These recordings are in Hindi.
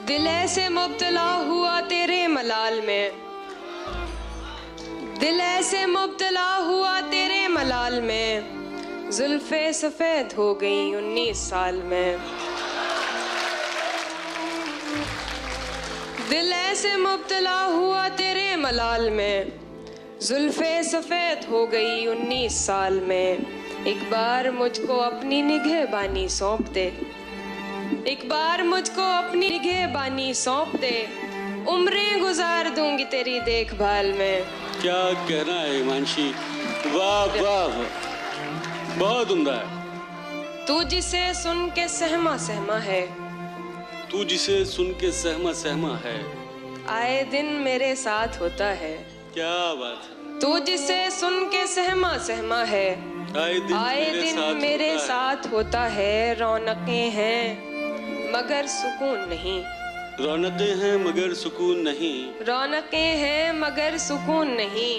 दिल ऐसे मुब्तला हुआ तेरे मलाल में, दिल ऐसे मुब्तला हुआ तेरे मलाल में, जुल्फे सफेद हो गई 19 साल में। दिल ऐसे मुब्तला हुआ तेरे मलाल में, जुल्फे सफेद हो गई 19 साल में। एक बार मुझको अपनी निगहबानी सौंप दे, एक बार मुझको अपनी निगहबानी सौंप दे, उम्रें गुजार दूंगी तेरी देखभाल में। क्या कहना है हिमांशी, वाह वाह, बहुत उम्दा है। तू जिसे सुन के सहमा सहमा है, तू जिसे सुन के सहमा सहमा है, आए दिन मेरे साथ होता है। क्या बात है। तू जिसे सुन के सहमा सहमा है, आए दिन मेरे साथ होता है। रौनकें हैं मगर सुकून नहीं, रौनकें हैं मगर सुकून नहीं, रौनकें हैं मगर सुकून नहीं।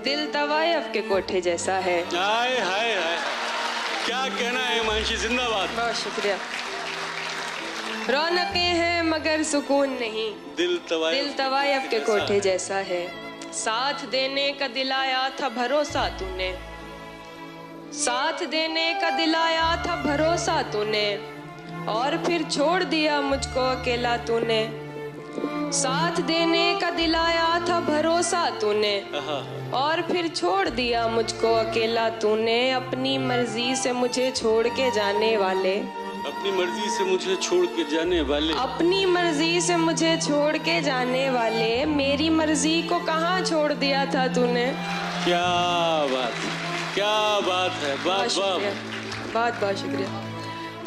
दिल तवायफ के कोठे जैसा है। हाय हाय हाय, क्या कहना है हिमांशी, जिंदाबाद। बहुत शुक्रिया। रौनकें हैं मगर सुकून नहीं, दिल तवायफ के कोठे जैसा है। साथ देने का दिलाया था भरोसा तूने, साथ देने का दिलाया था भरोसा तूने, और फिर छोड़ दिया मुझको अकेला तूने। साथ देने का दिलाया था भरोसा तूने, और फिर छोड़ दिया मुझको अकेला तूने। अपनी मर्जी से मुझे छोड़ के जाने वाले, अपनी मर्जी से मुझे छोड़ के जाने वाले, अपनी मर्जी से मुझे छोड़ के जाने वाले, मेरी मर्जी को कहाँ छोड़ दिया था तूने। क्या बात, क्या बात है, बहुत बहुत शुक्रिया।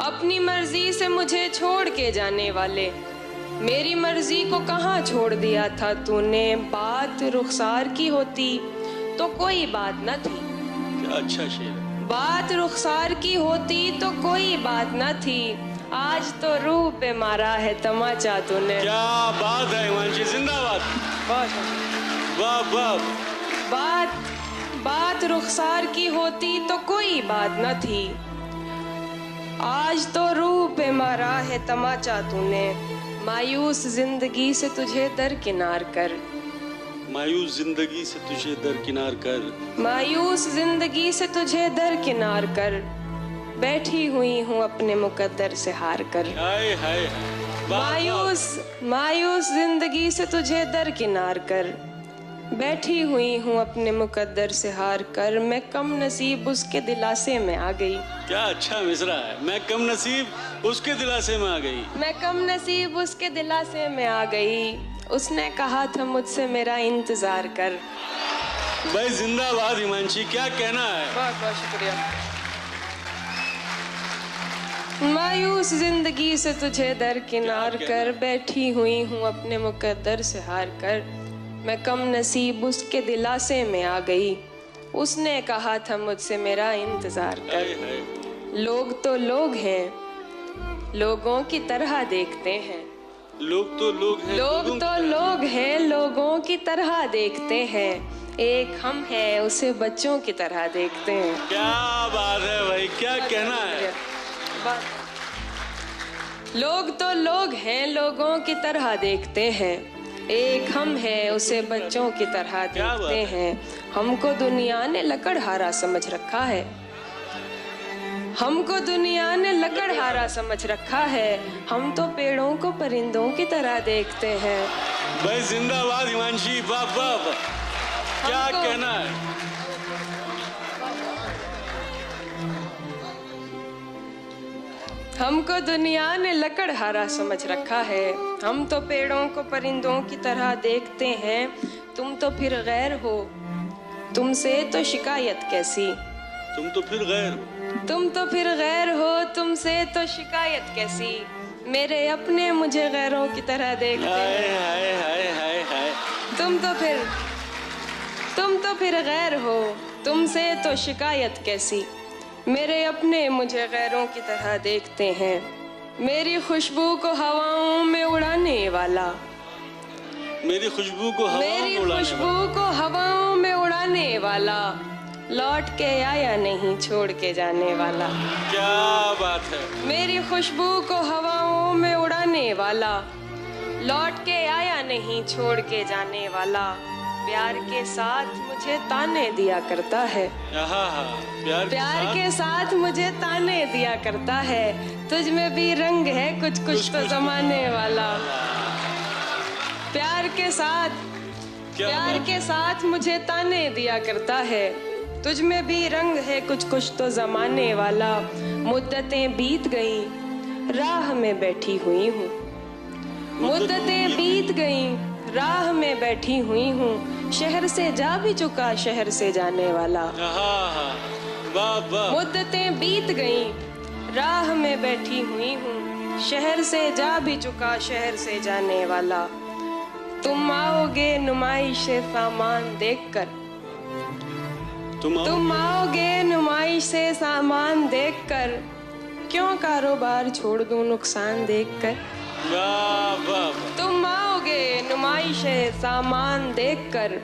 अपनी मर्जी से मुझे छोड़ के जाने वाले, मेरी मर्जी को कहाँ छोड़ दिया था तूने। बात रुखसार की होती तो कोई बात न थी, क्या अच्छा शेर। बात रुखसार की होती तो कोई बात न थी, आज तो रूह पे मारा है तमाचा तूने। क्या बात है हिमांशी, जिंदाबाद। वाह वाह। बात रुखसार की होती तो कोई बात न थी, आज तो रूह पे मारा है तमाचा तूने। मायूस जिंदगी से तुझे दरकिनार कर, मायूस जिंदगी से तुझे दरकिनार कर, मायूस जिंदगी से तुझे दरकिनार कर, बैठी हुई हूँ अपने मुकद्दर से हार कर। हाय हाय, मायूस जिंदगी से तुझे दरकिनार कर, बैठी हुई हूँ अपने मुकद्दर से हार कर। मैं कम नसीब उसके दिलासे में आ गई। क्या अच्छा मिसरा है। मैं कम नसीब उसके दिलासे में आ गई, मैं कम नसीब उसके दिलासे में आ गई। उसने कहा था मुझसे मेरा इंतजार कर। भाई जिंदाबाद हिमांशी, क्या कहना है। बहुत बहुत शुक्रिया। मायूस जिंदगी से तुझे दरकिनार कर, बैठी हुई हूँ अपने मुकद्दर से हार कर। मैं कम नसीब उसके दिलासे में आ गई। उसने कहा था मुझसे मेरा इंतजार कर। लोग तो लोग हैं, लोगों की तरह देखते हैं। लोग तो लोग हैं, लोग हैं, लोगों की तरह देखते हैं। एक हम हैं, उसे बच्चों की तरह देखते हैं। क्या बात है भाई, क्या कहना है। लोग तो लोग हैं, लोगों की तरह देखते हैं। एक हम हैं, उसे बच्चों की तरह देखते हैं। हमको दुनिया ने लकड़हारा समझ रखा है, हमको दुनिया ने लकड़हारा समझ रखा है। हम तो पेड़ों को परिंदों की तरह देखते हैं। भाई जिंदाबाद हिमांशी, वाह वाह, क्या कहना है। हमको दुनिया ने लकड़हारा समझ रखा है। हम तो पेड़ों को परिंदों की तरह देखते हैं। तुम तो फिर गैर हो, तुमसे तो शिकायत कैसी। तुम तो फिर गैर, तुम तो फिर गैर हो, तुमसे तो शिकायत कैसी। मेरे अपने मुझे गैरों की तरह देखते हैं। हाय हाय हाय हाय। तुम तो फिर गैर हो, तुमसे तो शिकायत कैसी। मेरे अपने मुझे गैरों की तरह देखते हैं। मेरी खुशबू को हवाओं में उड़ाने वाला, मेरी खुशबू को हवाओं में उड़ाने वाला, लौट के आया नहीं छोड़ के जाने वाला। क्या बात है। मेरी खुशबू को हवाओं में उड़ाने वाला, लौट के आया नहीं छोड़ के जाने वाला, प्यार के साथ मुझे ताने दिया करता है। प्यार के साथ मुझे ताने दिया करता है, तुझ में भी रंग है कुछ कुछ तो जमाने वाला। प्यार के साथ मुझे ताने दिया करता है, तुझ में भी रंग है कुछ कुछ तो जमाने वाला। मुद्दतें बीत गई राह में बैठी हुई हूँ, मुद्दतें बीत गई राह में बैठी हुई हूँ, शहर से जा भी चुका शहर से जाने वाला। मुद्दतें बीत गई राह में बैठी हुई हूँ, शहर से जा भी चुका शहर से जाने वाला। तुम आओगे नुमाइश से सामान देखकर, तुम आओगे नुमाइश से सामान देखकर, क्यों कारोबार छोड़ दूं नुकसान देखकर। तुम आओगे नुमाइश से सामान देखकर,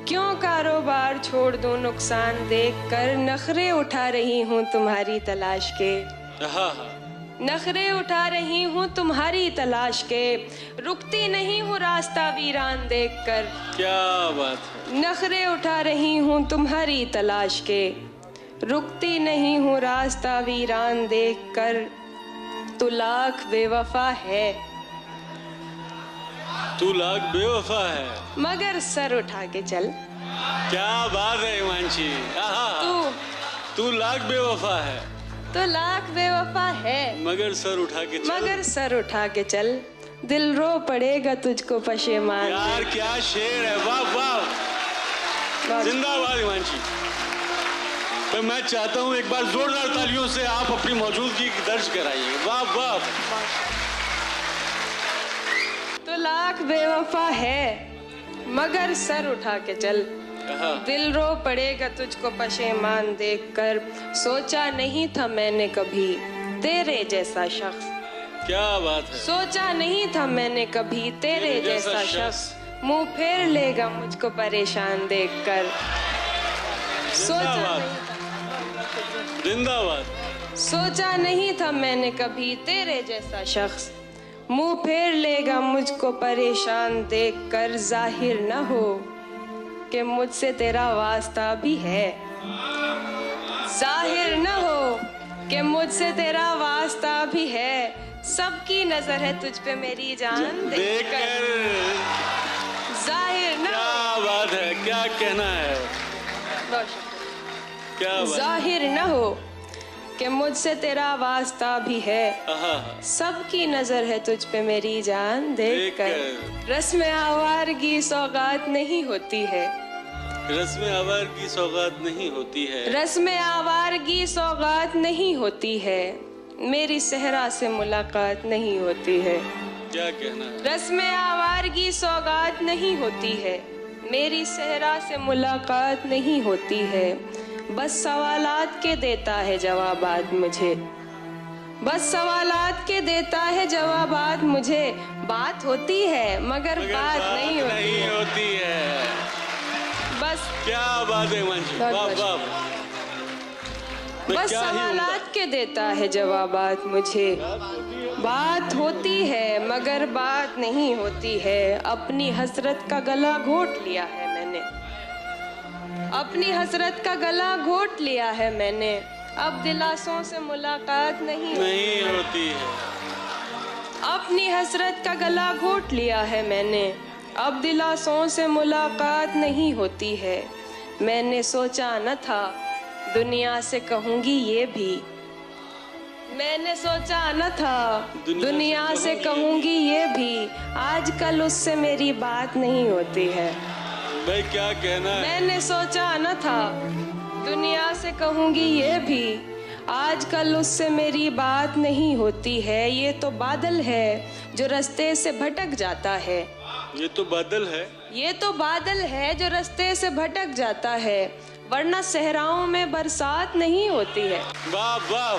क्यों कारोबार छोड़ दूं नुकसान देखकर। नखरे उठा रही हूँ तुम्हारी तलाश के, नखरे उठा रही हूँ तुम्हारी तलाश के, रुकती नहीं हूँ रास्ता वीरान देखकर। क्या बात है। नखरे उठा रही हूँ तुम्हारी तलाश के, रुकती नहीं हूँ रास्ता वीरान देखकर। तू लाख बेवफा है, तू लाख बेवफा है, मगर सर उठा के चल। क्या बात है हिमांशी। तू लाख बेवफा है, तो लाख बेवफा है, मगर सर उठा के चल। मगर सर उठा के चल, दिल रो पड़ेगा तुझको पशेमान। यार क्या शेर है, वाह वाह, जिंदाबाद हिमांशी। तो मैं चाहता हूँ एक बार जोरदार तालियों से आप अपनी मौजूदगी दर्ज कराइए। वाह वाह। तो लाख बेवफा है, मगर सर उठा के चल, दिल रो पड़ेगा तुझको पशेमान देखकर। सोचा नहीं था मैंने कभी तेरे जैसा शख्स, क्या बात है। सोचा नहीं था मैंने कभी तेरे जैसा शख्स, मुंह फेर लेगा मुझको परेशान देखकर। जिंदाबाद। सोचा नहीं था मैंने कभी तेरे जैसा शख्स, मुंह फेर लेगा मुझको परेशान देखकर। जाहिर न हो कि मुझसे तेरा वास्ता भी है, जाहिर न हो कि मुझसे तेरा वास्ता भी है, सबकी नजर है तुझ पे मेरी जान देखकर। जाहिर न, क्या बात है, क्या कहना है, क्या बात। जाहिर न हो कि मुझसे तेरा वास्ता भी है, सबकी नजर है तुझ पे मेरी जान देखकर। रस्म आवारगी सौगात नहीं होती है, रस्म आवारगी सौगात नहीं होती है, रस्म आवारगी सौगात नहीं होती है, मेरी सहरा से मुलाकात नहीं होती है। क्या कहना है। रस्म आवारगी सौगात नहीं होती है, मेरी सहरा से मुलाकात नहीं होती है। बस सवालात के देता है जवाबात मुझे, बस सवालात के देता है जवाबात मुझे। बात होती है मगर बात नहीं होती है। बस क्या बात है मंजी, वाह वाह। बस सवालात के देता है जवाबात मुझे। बात होती है मगर बात नहीं होती है। अपनी हसरत का गला घोट लिया है मैंने, अपनी हसरत का गला घोट लिया है मैंने। अब दिलासों से मुलाकात नहीं होती है। अपनी हसरत का गला घोट लिया है मैंने, अब दिलासों से मुलाकात नहीं होती है। मैंने सोचा न था दुनिया से कहूँगी ये भी, मैंने सोचा न था दुनिया से कहूँगी ये भी। आजकल उससे मेरी बात नहीं होती है। भाई क्या कहना है। मैंने सोचा न था दुनिया से कहूँगी ये भी, आजकल उससे मेरी बात नहीं होती है। ये तो बादल है जो रास्ते से भटक जाता है, ये तो बादल है, ये तो बादल है जो रास्ते से भटक जाता है, वरना सहराओं में बरसात नहीं होती है। वाह वाह।